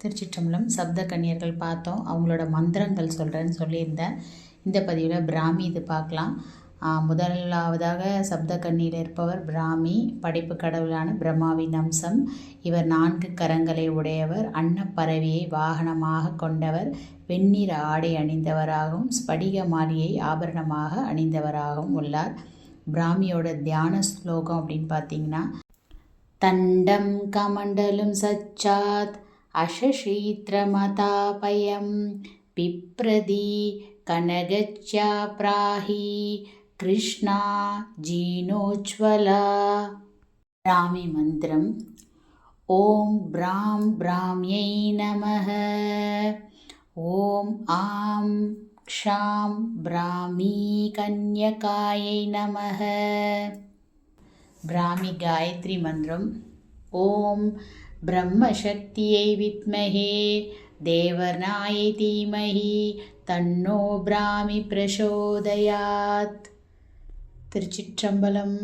திருச்சிற்றம்பலம். சப்த கன்னியர்கள் பார்த்தோம். அவங்களோட மந்திரங்கள் சொல்கிறேன்னு சொல்லியிருந்தேன். இந்த பதிவில் பிராமி இது பார்க்கலாம். முதலாவதாக சப்த கன்னியில் இருப்பவர் பிராமி, படைப்பு கடவுளான பிரம்மாவின் அம்சம். இவர் 4 கரங்களை உடையவர், அன்னப்பறவையை வாகனமாக கொண்டவர், வெண்ணிற ஆடை அணிந்தவராகவும் ஸ்படிக மாலையை ஆபரணமாக அணிந்தவராகவும் உள்ளார். பிராமியோட தியான ஸ்லோகம் அப்படின்னு பார்த்தீங்கன்னா, தண்டம் கமண்டலும் சச்சாத் அஷஷீத்ரமதாபயம் பிப்ரதி கனகச்யா பிராஹி கிருஷ்ணா ஜீனோஜ்வலா. பிராமி மந்திரம். ஓம் பிராம் பிராம்யை நமஹ. ஓம் ஆம் க்ஷாம் பிராமி கன்யகாயை நமஹ. பிராமி காயத்ரி மந்திரம். ஓம் பிரம்மசக்தியை வித்மஹே தேவர்நாயை தீமஹி தன்னோ பிராமி பிரசோதயாத். திருச்சிற்றம்பலம்.